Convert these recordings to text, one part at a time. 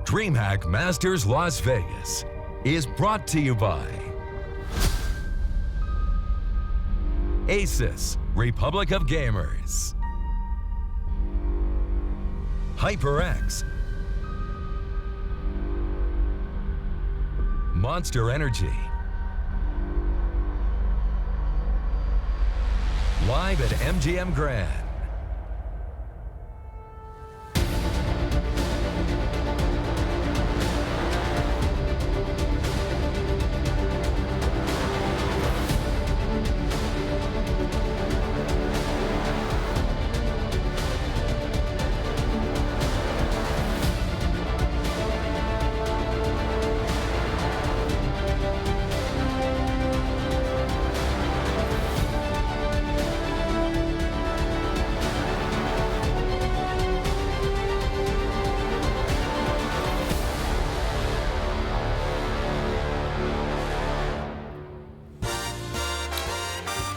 DreamHack Masters Las Vegas is brought to you by Asus, Republic of Gamers, HyperX, Monster Energy, live at MGM Grand.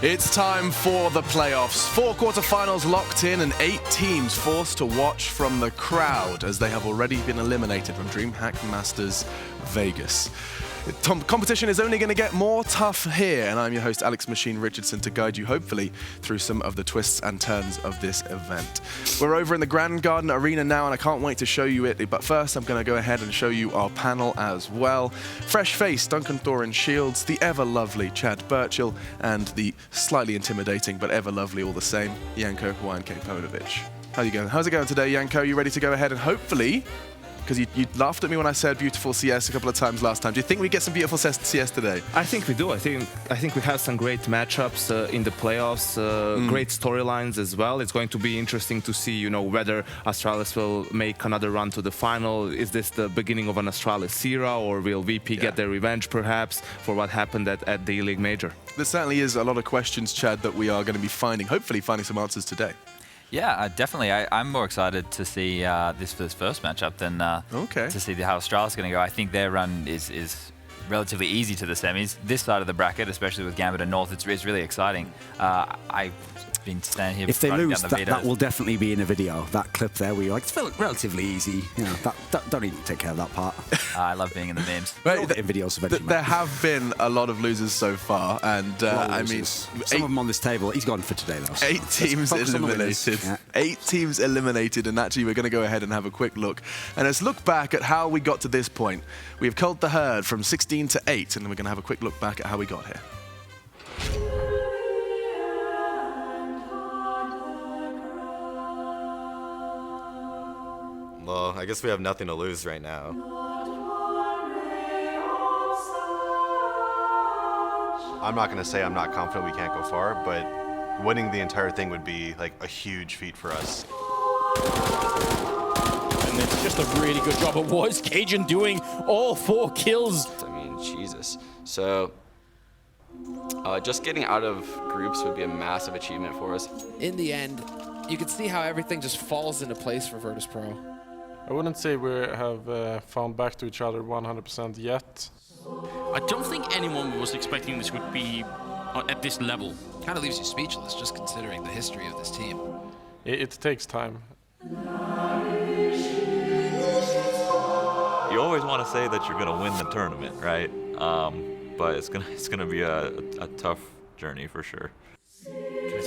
It's time for the playoffs. 4 quarterfinals locked in and 8 teams forced to watch from the crowd as they have already been eliminated from DreamHack Masters Vegas. Competition is only going to get more tough here, and I'm your host Alex Machine Richardson to guide you hopefully through some of the twists and turns of this event. We're over in the Grand Garden Arena now, and I can't wait to show you it, but first I'm going to go ahead and show you our panel as well. Fresh face Duncan Thorin Shields, the ever lovely Chad Burchill, and the slightly intimidating but ever lovely all the same Janko Hawaiian-Kaponovic. How's it going today, Janko? You ready to go ahead and hopefully, because you laughed at me when I said beautiful CS a couple of times last time. Do you think we get some beautiful CS today? I think we do. I think we have some great matchups in the playoffs, great storylines as well. It's going to be interesting to see, whether Astralis will make another run to the final. Is this the beginning of an Astralis era, or will VP get their revenge perhaps for what happened at the E-League Major? There certainly is a lot of questions, Chad, that we are going to be hopefully finding some answers today. Yeah, definitely. I'm more excited to see this first matchup than to see how Australia's going to go. I think their run is relatively easy to the semis. This side of the bracket, especially with Gambit and North, it's really exciting. I've been standing here. If they lose, down the that will definitely be in a video. That clip there where you're like, it's relatively easy. Don't even take care of that part. I love being in the memes. Right, in videos eventually. There have been a lot of losers so far, and I mean, some of them on this table. He's gone for today, though. So 8 teams eliminated. Yeah. 8 teams eliminated, and actually we're going to go ahead and have a quick look. And let's look back at how we got to this point. We've culled the herd from 16 to 8, and then we're going to have a quick look back at how we got here. Well, I guess we have nothing to lose right now. I'm not going to say I'm not confident we can't go far, but winning the entire thing would be like a huge feat for us. And it's just a really good job. It was Cajun doing all 4 kills. I mean, Jesus. So just getting out of groups would be a massive achievement for us. In the end, you can see how everything just falls into place for Virtus.pro. I wouldn't say we have found back to each other 100% yet. I don't think anyone was expecting this would be at this level. Kind of leaves you speechless just considering the history of this team. It takes time. You always want to say that you're going to win the tournament, right? But it's gonna be a tough journey for sure.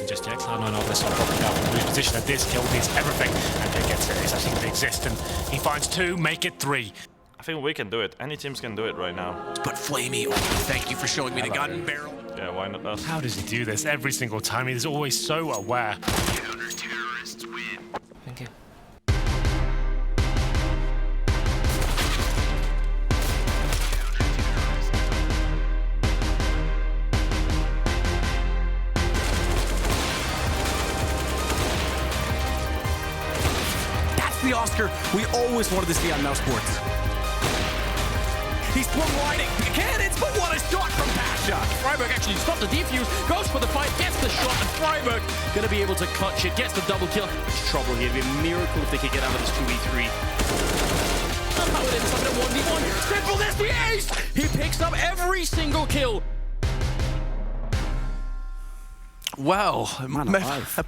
Just yet, Cloud9 obviously popping up in a position at this kill needs everything, and they get serious. I think they exist, and he finds 2, make it 3. I think we can do it. Any teams can do it right now. But Flamey, thank you for showing me the gun barrel. Yeah, why not us? How does he do this every single time? He's always so aware. Counter-terrorists win. Thank you. The Oscar we always wanted to see on Now Sports. He's plumb lighting cannons, but what a shot from Pasha! Freiburg actually stopped the defuse, goes for the fight, gets the shot, and Freiburg gonna be able to clutch it, gets the double kill. It's trouble here. It'd be a miracle if they could get out of this 2v3. Somehow it ends up in a 1v1. Simple as the ace! He picks up every single kill. Well,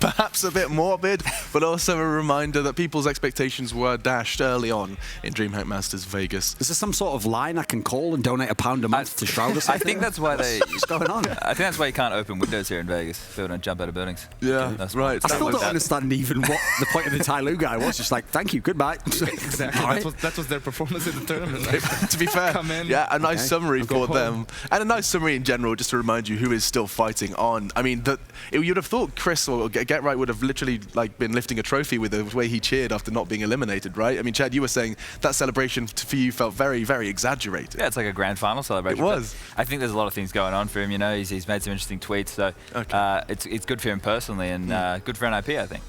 perhaps a bit morbid, but also a reminder that people's expectations were dashed early on in DreamHack Masters Vegas. Is there some sort of line I can call and donate £1 a month to Shroud or something? I think that's why What's going on? I think that's why you can't open windows here in Vegas. People don't jump out of buildings. Yeah, that's right. I still don't understand even what the point of the Tyloo guy was. Just like, thank you, goodbye. Exactly. That was their performance in the tournament. Like, to be fair, yeah, a nice summary for them, and a nice summary in general, just to remind you who is still fighting on. I mean, you'd have thought Chris or Get Right would have literally like been lifting a trophy with the way he cheered after not being eliminated, right? I mean, Chad, you were saying that celebration for you felt very, very exaggerated. Yeah, it's like a grand final celebration. It was. I think there's a lot of things going on for him. You know, he's made some interesting tweets, so it's good for him personally and good for NIP, I think.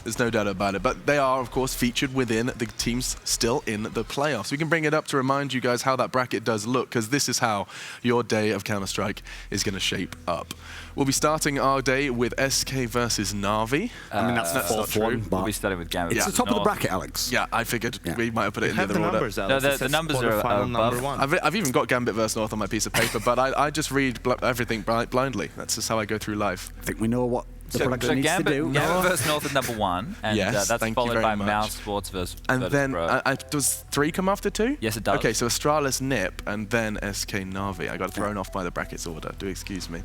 There's no doubt about it. But they are, of course, featured within the teams still in the playoffs. We can bring it up to remind you guys how that bracket does look, because this is how your day of Counter-Strike is going to shape up. We'll be starting our day with SK versus Na'Vi. I mean, that's the fourth one. We'll be starting with Gambit. It's the top of the bracket, Alex. Yeah, I figured we might have put it in the other order. Numbers, Alex. No, the numbers are above. I've even got Gambit versus North on my piece of paper, but I just read everything blindly. That's just how I go through life. I think we know what the production needs Gambit, to do. Gambit versus North is #1, and that's followed by Mouse Sports versus And then, Pro. does 3 come after 2? Yes, it does. Okay, so Astralis, NIP, and then SK Na'Vi. I got thrown off by the brackets order. Do excuse me.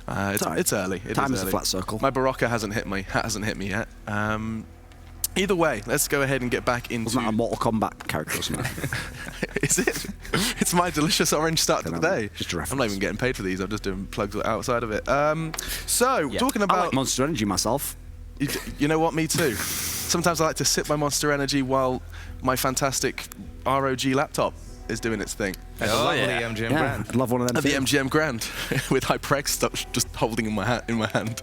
It's early. Time is a flat circle. My Barocca hasn't hit me yet. Either way, let's go ahead and get back into... Wasn't that a Mortal Kombat character or something? Is it? It's my delicious orange start to the day. Just a reference. I'm not even getting paid for these. I'm just doing plugs outside of it. Talking about... I like Monster Energy myself. You know what? Me too. Sometimes I like to sip my Monster Energy while my fantastic ROG laptop is doing its thing. At the lovely MGM Grand. I'd love one of them. At the MGM Grand with HyperX stuff just holding in my hand.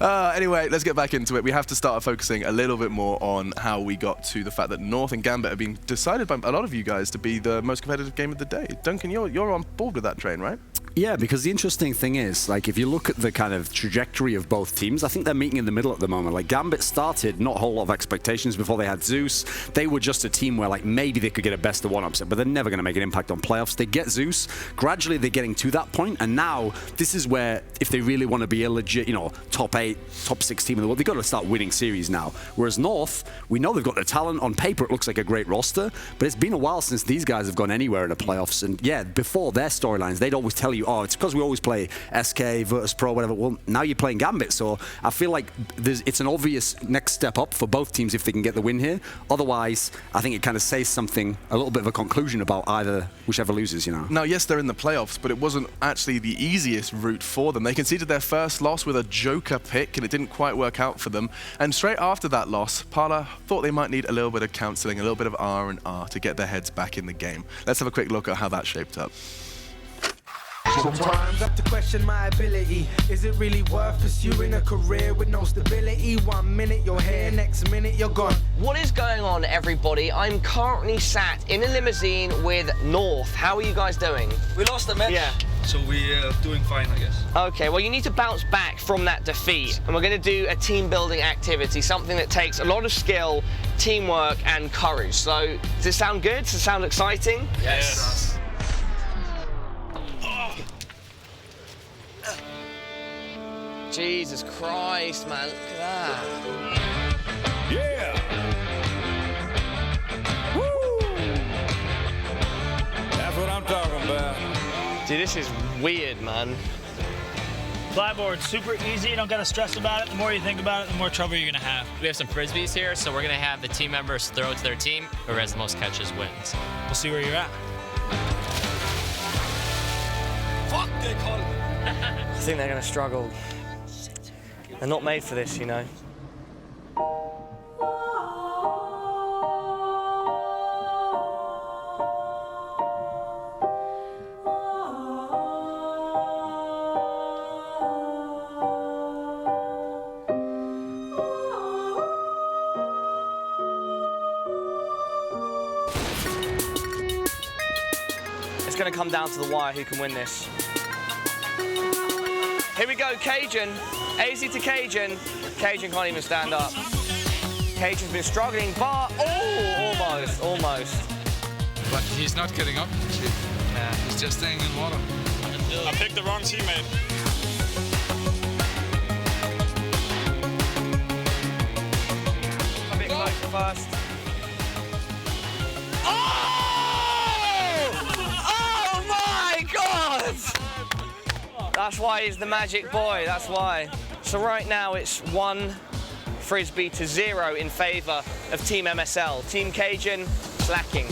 Anyway, let's get back into it. We have to start focusing a little bit more on how we got to the fact that North and Gambit have been decided by a lot of you guys to be the most competitive game of the day. Duncan, you're on board with that train, right? Yeah, because the interesting thing is, like, if you look at the kind of trajectory of both teams, I think they're meeting in the middle at the moment. Like, Gambit started not a whole lot of expectations before they had Zeus. They were just a team where, like, maybe they could get a best-of-1 upset, but they're never going to make an impact on playoffs. They get Zeus. Gradually, they're getting to that point, and now this is where, if they really want to be a legit, top 8, top 6 team in the world, they've got to start winning series now. Whereas North, we know they've got the talent. On paper, it looks like a great roster, but it's been a while since these guys have gone anywhere in the playoffs. And yeah, before their storylines, they'd always tell you, oh, it's because we always play SK, Virtus Pro, whatever. Well, now you're playing Gambit, so I feel like it's an obvious next step up for both teams if they can get the win here. Otherwise, I think it kind of says something, a little bit of a conclusion about whichever loses, Now, yes, they're in the playoffs, but it wasn't actually the easiest route for them. They conceded their first loss with a Joker pick, and it didn't quite work out for them. And straight after that loss, Parla thought they might need a little bit of counseling, a little bit of R&R to get their heads back in the game. Let's have a quick look at how that shaped up. Sometimes I have to question my ability. Is it really worth pursuing a career with no stability? 1 minute you're here, next minute you're gone. What is going on, everybody? I'm currently sat in a limousine with North. How are you guys doing? We lost the match. Yeah. So we're doing fine, I guess. Okay, well, you need to bounce back from that defeat. And we're going to do a team-building activity, something that takes a lot of skill, teamwork, and courage. So, does it sound good? Does it sound exciting? Yes. Jesus Christ, man, look at that. Yeah! Woo! That's what I'm talking about. Dude, this is weird, man. Flyboard, super easy, you don't gotta stress about it. The more you think about it, the more trouble you're gonna have. We have some frisbees here, so we're gonna have the team members throw it to their team. Whoever has the most catches wins. We'll see where you're at. Fuck, they call it. I think they're gonna struggle. They're not made for this, It's gonna come down to the wire who can win this. Here we go, Cajun. AZ to Cajun. Cajun can't even stand up. Cajun's been struggling, but almost. But he's not getting up. Yeah, he's just staying in water. I picked the wrong teammate. first. Oh my God! That's why he's the magic boy, that's why. So right now it's 1 Frisbee to 0 in favor of Team MSL. Team Cajun slacking.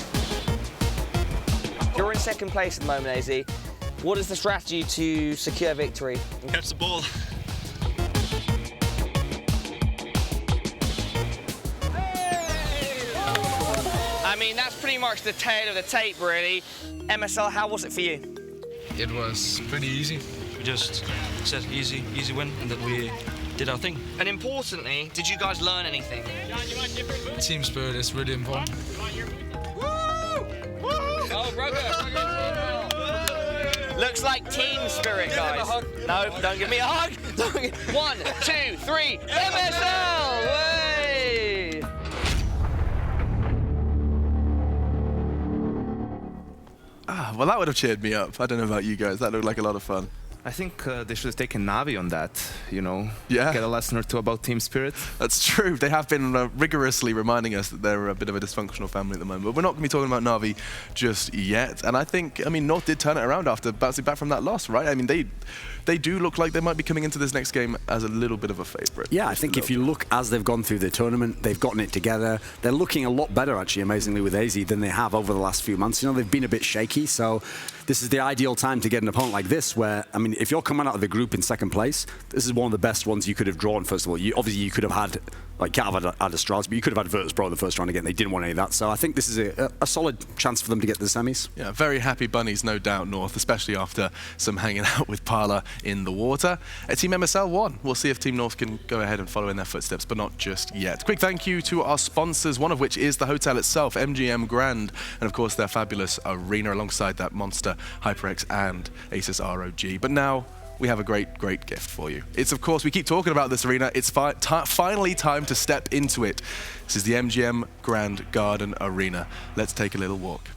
You're in second place at the moment, AZ. What is the strategy to secure victory? Catch the ball. I mean, that's pretty much the tail of the tape, really. MSL, how was it for you? It was pretty easy. We just said easy win, and then we did our thing. And importantly, did you guys learn anything? Team spirit is really important. Oh, looks like team spirit, guys. No, don't give me a hug. 1, 2, 3, MSL! Way! Well, that would have cheered me up. I don't know about you guys. That looked like a lot of fun. I think they should have taken Navi on that, you know, yeah. Get a lesson or two about team spirit. That's true. They have been rigorously reminding us that they're a bit of a dysfunctional family at the moment. But we're not going to be talking about Navi just yet. And I think, North did turn it around after bouncing back from that loss, right? I mean, they do look like they might be coming into this next game as a little bit of a favourite. Yeah, I think if you look as they've gone through the tournament, they've gotten it together. They're looking a lot better, actually, amazingly, with AZ than they have over the last few months. You know, they've been a bit shaky, so this is the ideal time to get an opponent like this where, if you're coming out of the group in second place, this is one of the best ones you could have drawn, first of all. Obviously, you could have had, can't have had Astralis, but you could have had Virtus.pro in the first round again. They didn't want any of that, so I think this is a solid chance for them to get to the semis. Yeah, very happy bunnies, no doubt, North, especially after some hanging out with Parla in the water. Team MSL won. We'll see if Team North can go ahead and follow in their footsteps, but not just yet. Quick thank you to our sponsors, one of which is the hotel itself, MGM Grand, and of course their fabulous arena alongside that monster HyperX and Asus ROG. But now we have a great gift for you. It's, of course, we keep talking about this arena. It's finally time to step into it. This is the MGM Grand Garden Arena. Let's take a little walk.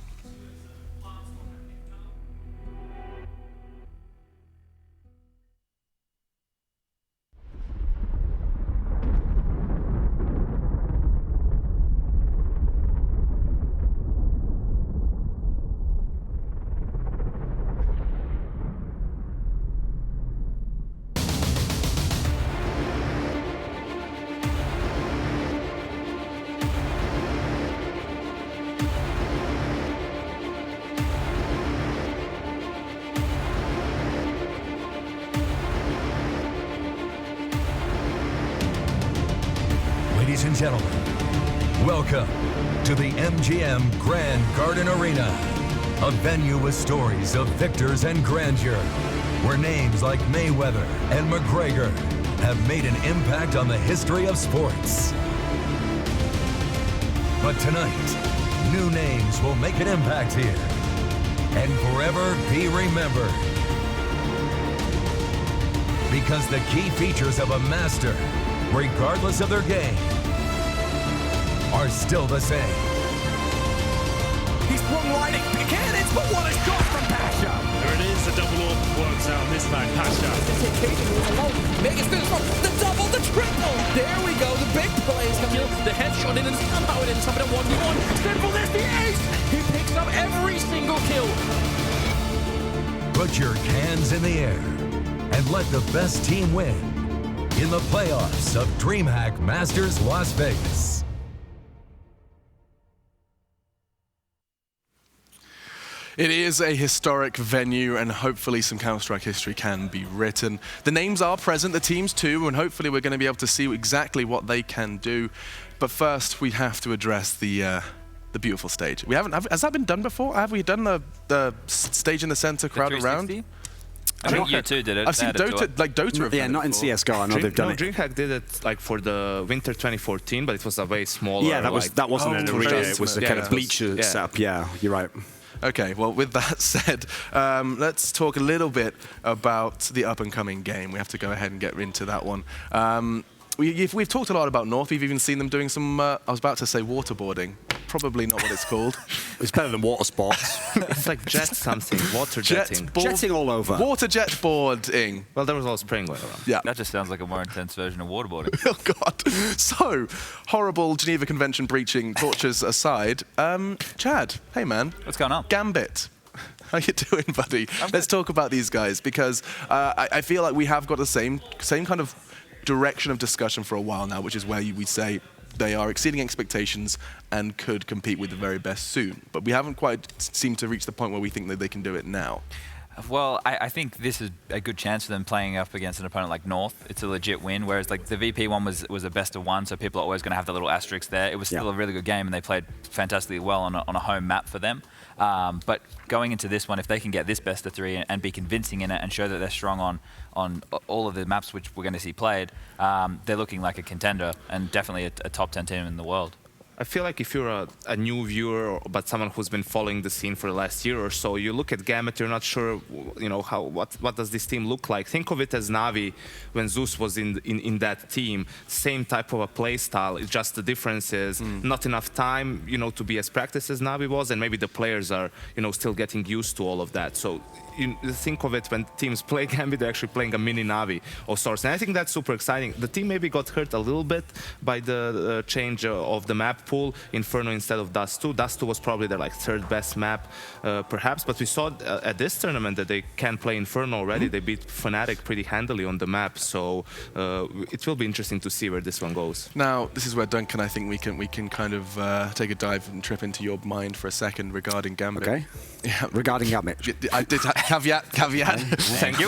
Ladies and gentlemen, welcome to the MGM Grand Garden Arena, a venue with stories of victors and grandeur, where names like Mayweather and McGregor have made an impact on the history of sports. But tonight, new names will make an impact here and forever be remembered. Because the key features of a master, regardless of their game, are still the same. He's one lighting cannons, but what a shot from Pasha! There it is, the double orb works out this time, Pasha. Vegas finishes from the double, the triple! There we go, the big plays come in. The headshot in and somehow it ends up in a 1v1. Simple, there's the ace! He picks up every single kill. Put your hands in the air and let the best team win in the playoffs of DreamHack Masters Las Vegas. It is a historic venue, and hopefully some Counter-Strike history can be written. The names are present, the teams too, and hopefully we're going to be able to see exactly what they can do. But first, we have to address the beautiful stage. We haven't. Has that been done before? Have we done the stage in the center, crowd around? I think you two did it. I've seen Dota, like Dota. Have yeah, not in CS:GO. I know they've done it. DreamHack did it like for the Winter 2014, but it was a way smaller. Yeah, that wasn't an arena. It was a kind of bleacher yeah. setup. Yeah, you're right. Okay, well, with that said, let's talk a little bit about the up-and-coming game. We have to go ahead and get into that one. We've talked a lot about North. We've even seen them doing some, I was about to say waterboarding. probably not what it's called. It's better than water sports. It's like jet something, water jetting. Jetting all over. Water jet boarding. Well, there was all spraying going around. Yeah. That just sounds like a more intense version of waterboarding. Oh, God. So, horrible Geneva Convention breaching tortures aside, Chad, hey, man. What's going on? Gambit. How you doing, buddy? Let's talk about these guys, because I feel like we have got the same kind of direction of discussion for a while now, which is where we say they are exceeding expectations and could compete with the very best soon. But we haven't quite seemed to reach the point where we think that they can do it now. Well, I think this is a good chance for them playing up against an opponent like North. It's a legit win, whereas like the VP one was a best of one, so people are always going to have the little asterisk there. It was still a really good game, and they played fantastically well on a home map for them. But going into this one, if they can get this best of three and be convincing in it and show that they're strong on all of the maps which we're going to see played, they're looking like a contender and definitely a top 10 team in the world. I feel like if you're a new viewer, but someone who's been following the scene for the last year or so, you look at Gambit, you're not sure, you know, what does this team look like. Think of it as Na'Vi when Zeus was in that team. Same type of a play style. It's just the difference is not enough time, you know, to be as practiced as Na'Vi was, and maybe the players are, you know, still getting used to all of that. So you think of it when teams play Gambit, they're actually playing a mini Na'Vi of sorts, and I think that's super exciting. The team maybe got hurt a little bit by the change of the map pool, Inferno instead of Dust 2. Dust 2 was probably their like third best map, perhaps, but we saw at this tournament that they can play Inferno already. They beat Fnatic pretty handily on the map, so it will be interesting to see where this one goes. Now, this is where, Duncan, I think we can kind of take a dive and trip into your mind for a second regarding Gambit. Okay. Yeah. Regarding Gambit. I did caveat. Thank you.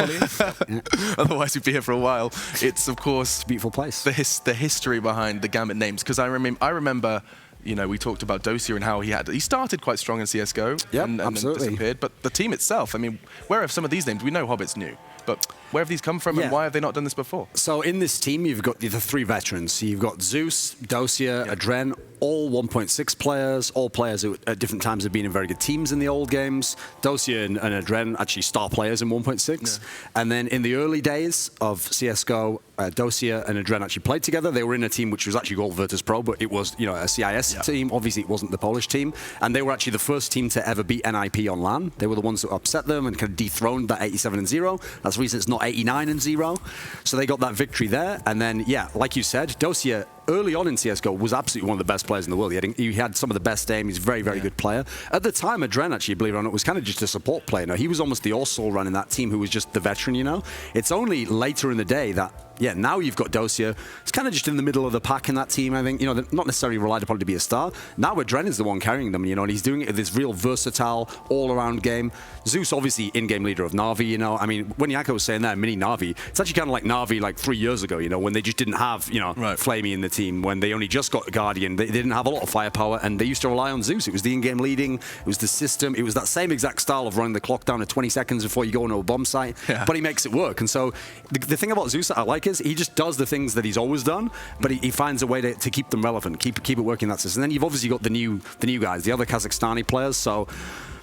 Otherwise, we'd be here for a while. It's, of course, it's a beautiful place. The history behind the Gambit names, because I remember, you know, we talked about Dosia and how he started quite strong in CS:GO, and absolutely. then disappeared. But the team itself, I mean, where have some of these names? We know Hobbit's new, but where have these come from, and why have they not done this before? So in this team, you've got the three veterans. So you've got Zeus, Dosia, Adren, all 1.6 players, all players who at different times have been in very good teams in the old games. Dosia and Adren actually star players in 1.6. And then in the early days of CS:GO, Dosia and Adren actually played together. They were in a team which was actually called Virtus Pro, but it was, you know, a CIS team. Obviously, it wasn't the Polish team. And they were actually the first team to ever beat NIP on LAN. They were the ones that upset them and kind of dethroned that 87-0. That's the reason it's not 89-0. So they got that victory there. And then, yeah, like you said, Dosia early on in CS:GO was absolutely one of the best players in the world. He had some of the best aim. He's a very, very good player. At the time, Adren, actually, believe it or not, was kind of just a support player. No, he was almost the all-soul running that team who was just the veteran, you know? It's only later in the day that, yeah, now you've got Dosia. It's kind of just in the middle of the pack in that team, I think. You know, they're not necessarily relied upon to be a star. Now Adren is the one carrying them, you know, and he's doing it with this real versatile, all-around game. Zeus, obviously, in-game leader of Na'Vi, you know. I mean, when Yanko was saying that, mini Na'Vi, it's actually kind of like Na'Vi like 3 years ago, you know, when they just didn't have, you know, Flamey in the team, when they only just got Guardian. They didn't have a lot of firepower, and they used to rely on Zeus. It was the in-game leading, it was the system, it was that same exact style of running the clock down to 20 seconds before you go into a bomb site, but he makes it work. And so the thing about Zeus that I like is he just does the things that he's always done, but he finds a way to keep them relevant, keep it working in that system. And then you've obviously got the new guys, the other Kazakhstani players. So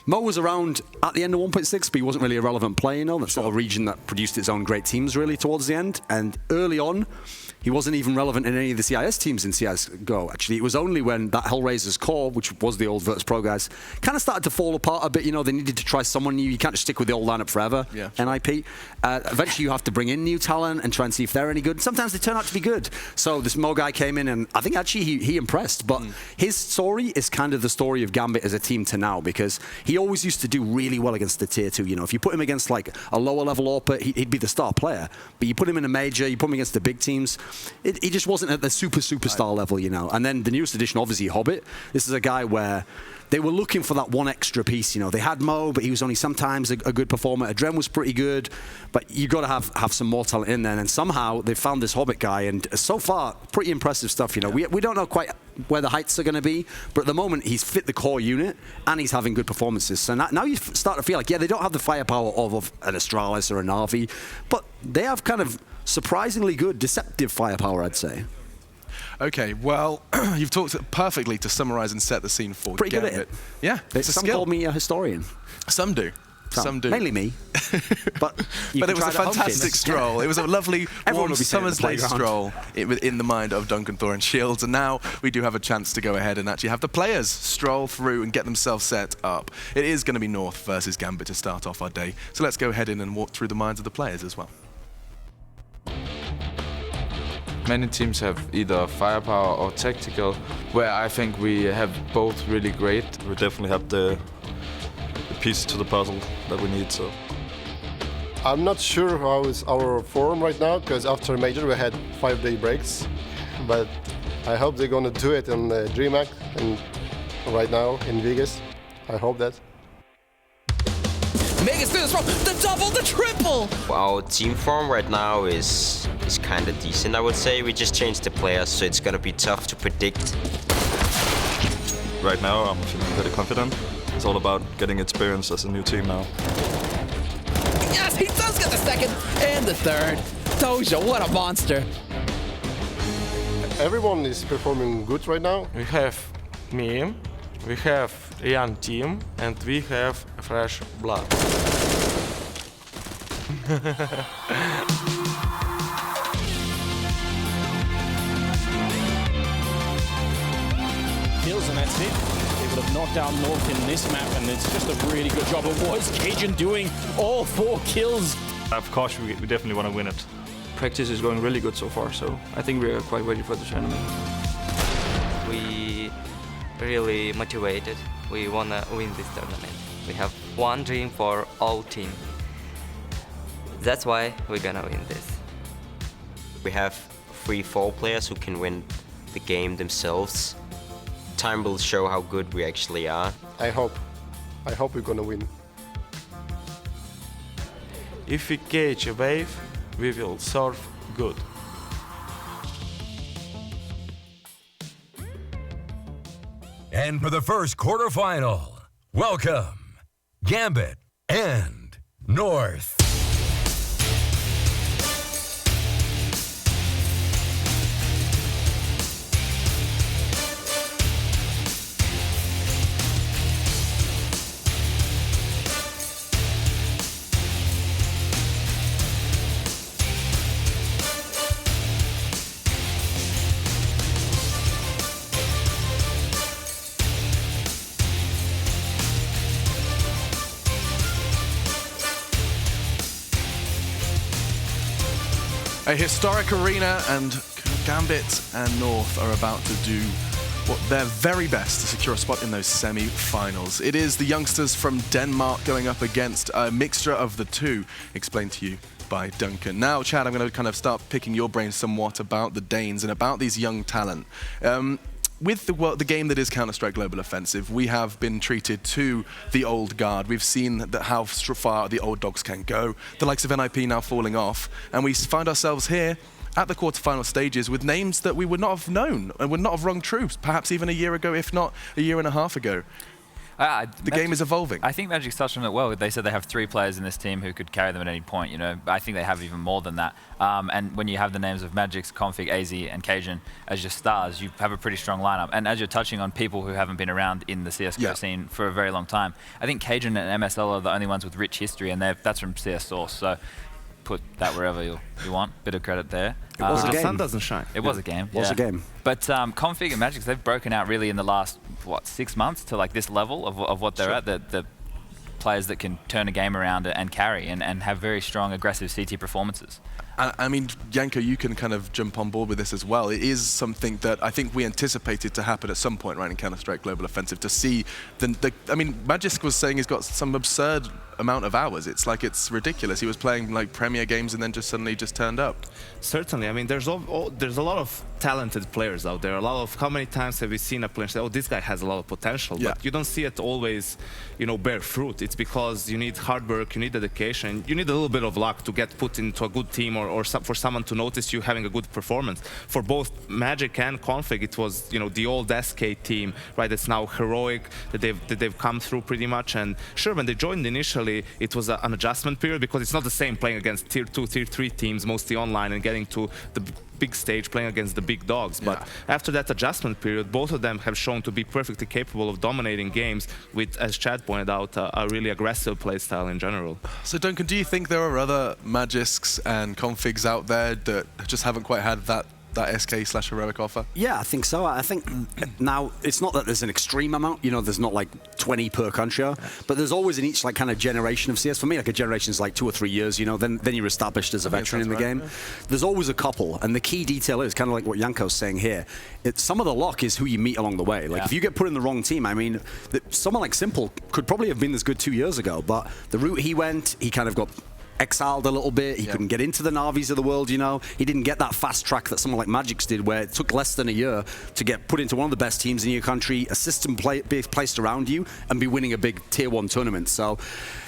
Mo was around at the end of 1.6, but he wasn't really a relevant player, you know, that sort of region that produced its own great teams really towards the end. And early on, he wasn't even relevant in any of the CIS teams in CS:GO, actually. It was only when that Hellraiser's core, which was the old Virtus Pro guys, kind of started to fall apart a bit. You know, they needed to try someone new. You can't just stick with the old lineup forever, NIP. Eventually, you have to bring in new talent and try and see if they're any good. Sometimes they turn out to be good. So this Mo guy came in, and I think actually he impressed. But his story is kind of the story of Gambit as a team to now, because he always used to do really well against the tier 2. You know, if you put him against like a lower level AWPer, he'd be the star player. But you put him in a major, you put him against the big teams, he just wasn't at the superstar level, you know. And then the newest edition, obviously Hobbit. This is a guy where they were looking for that one extra piece, you know. They had Mo, but he was only sometimes a good performer. Adren was pretty good, but you got to have some more talent in there. And somehow they found this Hobbit guy, and so far, pretty impressive stuff, you know. We don't know quite where the heights are going to be, but at the moment, he's fit the core unit, and he's having good performances. So now you start to feel like, yeah, they don't have the firepower of an Astralis or a Na'Vi, but they have kind of surprisingly good, deceptive firepower, I'd say. Okay, well, you've talked perfectly to summarize and set the scene for Pretty Gambit. good at it. Yeah, it's a Some skill. call me a historian. Some do. Some do. Mainly me. But it was a fantastic stroll. It was a lovely, warm summer's day stroll in the mind of Duncan Thor and Shields. And now we do have a chance to go ahead and actually have the players stroll through and get themselves set up. It is going to be North versus Gambit to start off our day. So let's go ahead in and walk through the minds of the players as well. Many teams have either firepower or tactical, where I think we have both really great. We definitely have the pieces to the puzzle that we need. So I'm not sure how is our form right now, because after Major we had 5-day breaks, but I hope they're gonna do it on DreamHack and right now in Vegas. I hope that. Megas do this from the double, the triple! Our team form right now is kind of decent, I would say. We just changed the players, so it's gonna be tough to predict. Right now, I'm feeling very confident. It's all about getting experience as a new team now. Yes, he does get the second and the third. Doja, what a monster. Everyone is performing good right now. We have me, we have a young team, and we have fresh blood. Kills, and that's it. They would have knocked down North in this map, and it's just a really good job. It was Cajun doing all 4 kills. Of course, we definitely want to win it. Practice is going really good so far, so I think we are quite ready for the tournament. We really motivated. We want to win this tournament. We have one dream for all team. That's why we're gonna win this. We have 3-4 players who can win the game themselves. Time will show how good we actually are. I hope we're gonna win. If we catch a wave, we will surf good. And for the first quarterfinal, welcome, Gambit and North. A historic arena, and Gambit and North are about to do what their very best to secure a spot in those semi-finals. It is the youngsters from Denmark going up against a mixture of the two, explained to you by Duncan. Now, Chad, I'm going to kind of start picking your brain somewhat about the Danes and about these young talent. With the game that is Counter-Strike Global Offensive, we have been treated to the old guard. We've seen that how far the old dogs can go, the likes of NIP now falling off, and we find ourselves here at the quarterfinal stages with names that we would not have known and would not have rung true, perhaps even a year ago, if not a year and a half ago. The game is evolving. I think Magic's touched on it well. They said they have 3 players in this team who could carry them at any point. You know, I think they have even more than that. And when you have the names of Magix, Config, AZ, and Cajun as your stars, you have a pretty strong lineup. And as you're touching on people who haven't been around in the CS:GO scene for a very long time, I think Cajun and MSL are the only ones with rich history, and that's from CS Source. So put that wherever you want. Bit of credit there. It was a game. The sun doesn't shine. It was a game. It was a game. But Config and Magix, they've broken out really in the last, 6 months to like this level of what they're at. The players that can turn a game around and carry and have very strong, aggressive CT performances. I mean, Janko, you can kind of jump on board with this as well. It is something that I think we anticipated to happen at some point, right, in Counter-Strike Global Offensive, to see I mean, Magisk was saying he's got some absurd amount of hours. It's like, it's ridiculous. He was playing like Premier games and then just suddenly just turned up. Certainly. I mean, there's a lot of talented players out there. How many times have we seen a player and say, oh, this guy has a lot of potential, but you don't see it always, bear fruit. It's because you need hard work, you need dedication, you need a little bit of luck to get put into a good team or for someone to notice you having a good performance. For both Magic and Config, it was, the old SK team, right? It's now heroic that they've come through pretty much. And sure, when they joined initially, it was an adjustment period because it's not the same playing against tier 2, tier 3 teams, mostly online, and getting to the big stage playing against the big dogs. But after that adjustment period, both of them have shown to be perfectly capable of dominating games with, as Chad pointed out, a really aggressive play style in general. So Duncan, do you think there are other Magisks and configs out there that just haven't quite had that SK/heroic offer? Yeah, I think so. I think now it's not that there's an extreme amount, you know, there's not like 20 per country, but there's always in each like kind of generation of CS. For me, like a generation is like 2 or 3 years, you know, then you're established as a veteran in the game. Yeah. There's always a couple, and the key detail is kind of like what Janko's saying here. Some of the luck is who you meet along the way. Like if you get put in the wrong team, I mean, someone like Simple could probably have been as good 2 years ago, but the route he went, he kind of got exiled a little bit. He couldn't get into the Navis of the world, you know. He didn't get that fast track that someone like Magic's did, where it took less than a year to get put into one of the best teams in your country, a system be placed around you, and be winning a big tier 1 tournament. So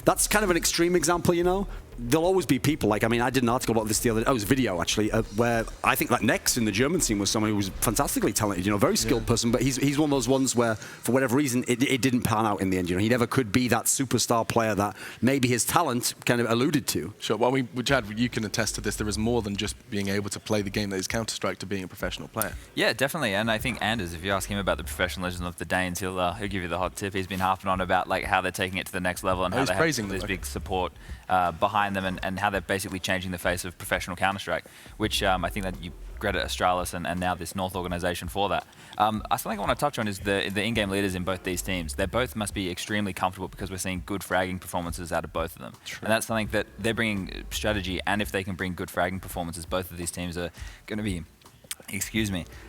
that's kind of an extreme example, you know. There'll always be people, like, I mean, I did an article about this the other day, it was video actually, where I think that Nex in the German team was someone who was fantastically talented, you know, very skilled person, but he's one of those ones where, for whatever reason, it didn't pan out in the end, you know. He never could be that superstar player that maybe his talent kind of alluded to. Sure, well, Chad, you can attest to this, there is more than just being able to play the game that is Counter-Strike to being a professional player. Yeah, definitely, and I think Anders, if you ask him about the professionalism of the Danes, he'll give you the hot tip. He's been harping on about like how they're taking it to the next level and how they have this big support behind them and how they're basically changing the face of professional Counter-Strike, which I think that you credit Astralis and now this North organization for that. Something I want to touch on is the in-game leaders in both these teams. They both must be extremely comfortable because we're seeing good fragging performances out of both of them. True. And that's something that they're bringing strategy, and if they can bring good fragging performances, both of these teams are going to be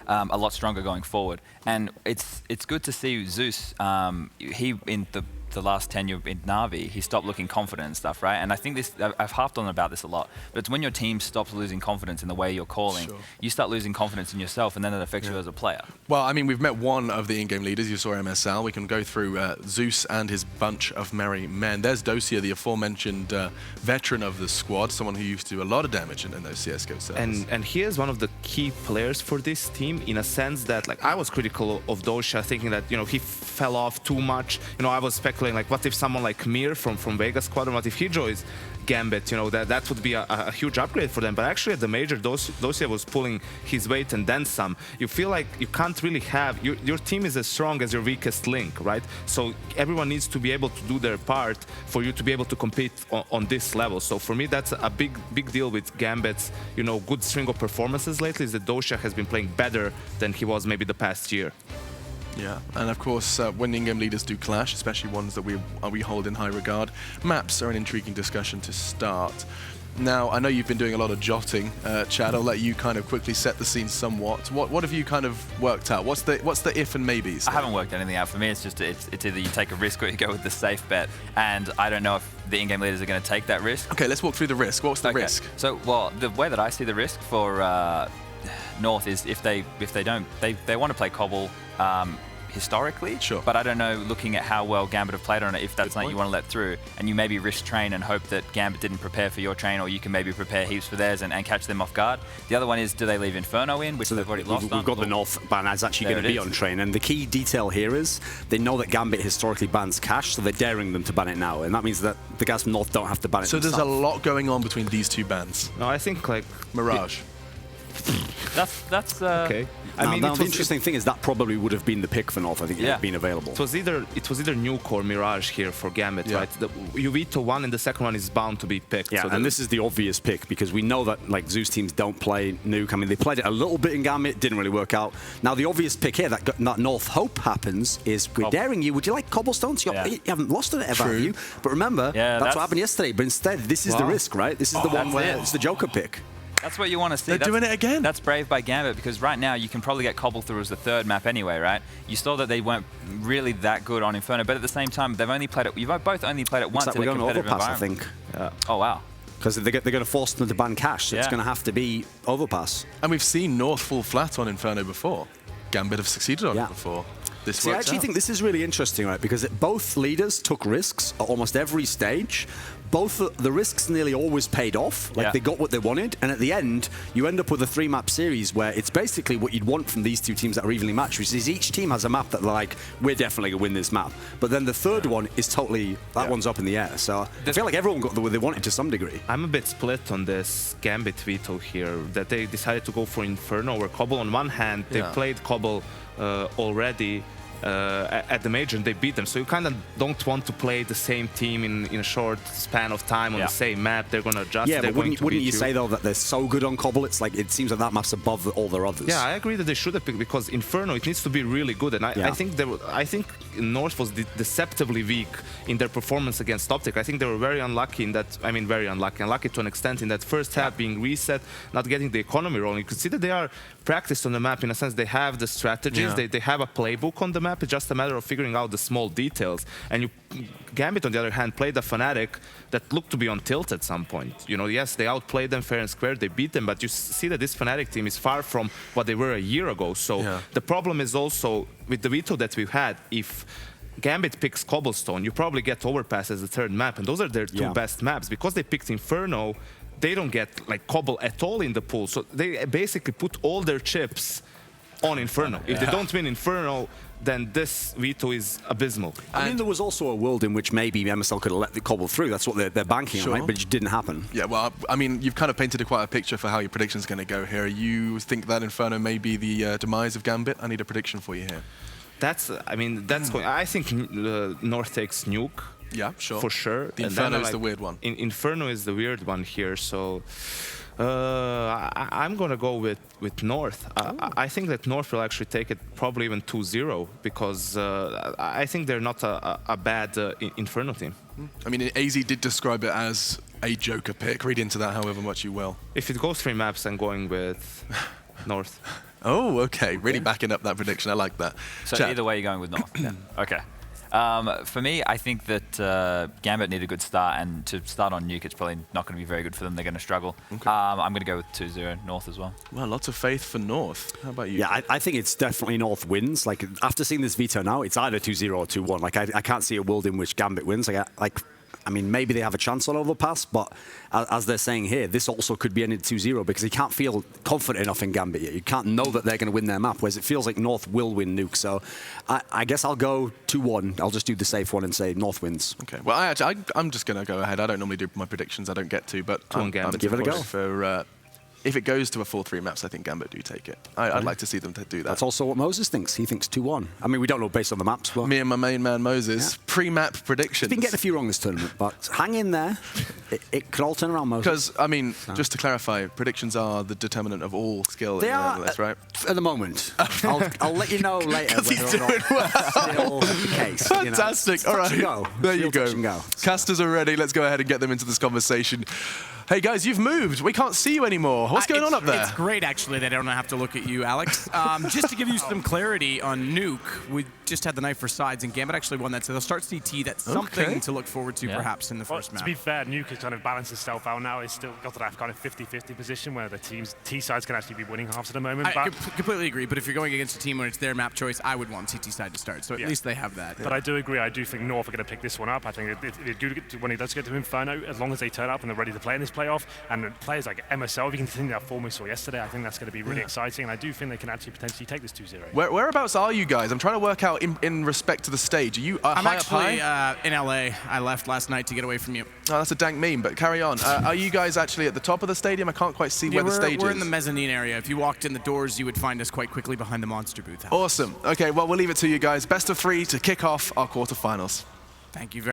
a lot stronger going forward. And it's good to see Zeus, he in the last tenure in Na'Vi, he stopped looking confident and stuff, right? And I think this, I've harped on about this a lot, but it's when your team stops losing confidence in the way you're calling, you start losing confidence in yourself, and then it affects you as a player. Well, I mean, we've met one of the in-game leaders. You saw MSL. We can go through Zeus and his bunch of merry men. There's Dosia, the aforementioned veteran of the squad, someone who used to do a lot of damage in those CSGO servers. And he is one of the key players for this team, in a sense that, like, I was critical of Dosia, thinking that, you know, he fell off too much. You know, I was speculating, like, what if someone like Mir from Vegas Squadron, what if he joins Gambit? You know, that would be a huge upgrade for them. But actually at the major, Dosia was pulling his weight and then some. You feel like you can't really have, your team is as strong as your weakest link, right? So everyone needs to be able to do their part for you to be able to compete on this level. So for me, that's a big deal with Gambit's, you know, good string of performances lately, is that Dosia has been playing better than he was maybe the past year. Yeah, and of course, when in-game leaders do clash, especially ones that we hold in high regard, maps are an intriguing discussion to start. Now, I know you've been doing a lot of jotting, Chad. I'll let you kind of quickly set the scene somewhat. What have you kind of worked out? What's the if and maybes? I haven't worked anything out. For me, it's just it's either you take a risk or you go with the safe bet, and I don't know if the in-game leaders are going to take that risk. Okay, let's walk through the risk. What's the risk? So, well, the way that I see the risk for North is if they don't, they want to play Cobble historically, but I don't know, looking at how well Gambit have played on it, if that's something you want to let through, and you maybe risk train and hope that Gambit didn't prepare for your train, or you can maybe prepare heaps for theirs and catch them off guard. The other one is, do they leave Inferno in, which they've already lost on? We've got the North ban as actually going to be on train, and the key detail here is they know that Gambit historically bans cash, so they're daring them to ban it now, and that means that the guys from North don't have to ban it So themselves. there's a lot going on between these two bans. No, I think, like, Mirage. That's okay. I mean, the interesting thing is that probably would have been the pick for North. I think it would have been available. It was either Nuke or Mirage here for Gambit, right? You veto one, and the second one is bound to be picked. Yeah, so and this is the obvious pick because we know that like Zeus teams don't play Nuke. I mean, they played it a little bit in Gambit, didn't really work out. Now the obvious pick here that North hope happens is we're daring you. Would you like Cobblestones? You haven't lost it ever, have you? But remember, that's what happened yesterday. But instead, this is the risk, right? This is the one where it's the Joker pick. That's what you want to see. They're doing it again. That's brave by Gambit, because right now you can probably get Cobble through as the third map anyway, right? You saw that they weren't really that good on Inferno, but at the same time, they've only played it. You've both only played it once in a competitive Overpass, environment. I think. Oh wow. Because they're going to force them to ban cash, so it's going to have to be Overpass. And we've seen North fall flat on Inferno before. Gambit have succeeded on it before. I actually think this is really interesting, right? Because both leaders took risks at almost every stage, both the risks nearly always paid off. Like they got what they wanted, and at the end, you end up with a 3-map series where it's basically what you'd want from these two teams that are evenly matched, which is each team has a map that they're like, we're definitely gonna win this map. But then the third one is totally, that one's up in the air. So I feel like everyone got the way they wanted to some degree. I'm a bit split on this Gambit veto here, that they decided to go for Inferno or Cobble. On one hand, they played Cobble already at the major and they beat them, so you kind of don't want to play the same team in a short span of time on the same map. They're going to adjust. Yeah, but wouldn't you say though that they're so good on Cobble? It's like it seems like that map's above all their others. Yeah, I agree that they should have picked, because Inferno, it needs to be really good, and I think North was deceptively weak in their performance against Optic. I think they were very unlucky in that. I mean, very unlucky to an extent in that first half, being reset, not getting the economy rolling. You could see that they are practiced on the map in a sense. They have the strategies, they have a playbook on the map. It's just a matter of figuring out the small details. And Gambit, on the other hand, played a Fnatic that looked to be on tilt at some point. You know, yes, they outplayed them fair and square, they beat them, but you see that this Fnatic team is far from what they were a year ago. So the problem is also with the veto that we've had. If Gambit picks Cobblestone, you probably get Overpass as the third map, and those are their two best maps. Because they picked Inferno, they don't get like Cobble at all in the pool. So they basically put all their chips on Inferno. If they don't win Inferno, then this veto is abysmal. I mean, there was also a world in which maybe MSL could have let the Cobble through. That's what they're banking on, right? But it didn't happen. Yeah, well, I mean, you've kind of painted quite a picture for how your prediction's going to go here. You think that Inferno may be the demise of Gambit? I need a prediction for you here. I think North takes Nuke. Yeah, sure. For sure. The Inferno is the weird one. Inferno is the weird one here, so I'm going to go with North. I think that North will actually take it probably even 2-0, because I think they're not a bad Inferno team. I mean, AZ did describe it as a Joker pick. Read into that however much you will. If it goes 3 maps, I'm going with North. Oh, okay. Really backing up that prediction. I like that. So either way, you're going with North. Okay. For me, I think that Gambit need a good start, and to start on Nuke, it's probably not going to be very good for them. They're going to struggle. Okay. I'm going to go with 2-0 North as well. Well, lots of faith for North. How about you? Yeah, I think it's definitely North wins. Like, after seeing this veto now, it's either 2-0 or 2-1. Like, I can't see a world in which Gambit wins. I mean, maybe they have a chance on Overpass, but as they're saying here, this also could be ended 2-0, because you can't feel confident enough in Gambit yet. You can't know that they're going to win their map, whereas it feels like North will win Nuke. So I guess I'll go 2-1. I'll just do the safe one and say North wins. Okay. Well, I'm just going to go ahead. I don't normally do my predictions. I don't get to, but I'm give it a go. For, if it goes to a full 3 maps, I think Gambit do take it. I'd like to see them do that. That's also what Moses thinks. He thinks 2-1. I mean, we don't know based on the maps. But me and my main man Moses, pre-map predictions. He's been getting a few wrong this tournament, but hang in there. It could all turn around, Moses. Because, I mean, just to clarify, predictions are the determinant of all skill. They are, this, right? At the moment. I'll let you know later whether he's doing well. Still the case. Fantastic. All right. There you go. Casters are ready. Let's go ahead and get them into this conversation. Hey guys, you've moved. We can't see you anymore. What's going on up there? It's great, actually, that I don't have to look at you, Alex. Just to give you some clarity on Nuke, we just had the knife for sides, and Gambit actually won that, so they'll start CT. That's something to look forward to, perhaps, in the first map. To be fair, Nuke has kind of balanced itself out now. It's still got to that kind of 50-50 position where the team's T-sides can actually be winning halves at the moment. I completely agree, but if you're going against a team when it's their map choice, I would want CT side to start, so at least they have that. But I do agree. I do think North are going to pick this one up. I think when it does get to Inferno, as long as they turn up and they're ready to play in this playoff, and players like MSL, if you can continue that form we saw yesterday, I think that's going to be really exciting, and I do think they can actually potentially take this 2-0. Whereabouts are you guys? I'm trying to work out in respect to the stage. Are you I'm high actually up high? In LA. I left last night to get away from you. Oh, that's a dank meme, but carry on. Are you guys actually at the top of the stadium? I can't quite see where the stage is. We're in the mezzanine area. If you walked in the doors, you would find us quite quickly behind the monster booth. Awesome. Okay, well, we'll leave it to you guys. Best of 3 to kick off our quarterfinals. Thank you very much.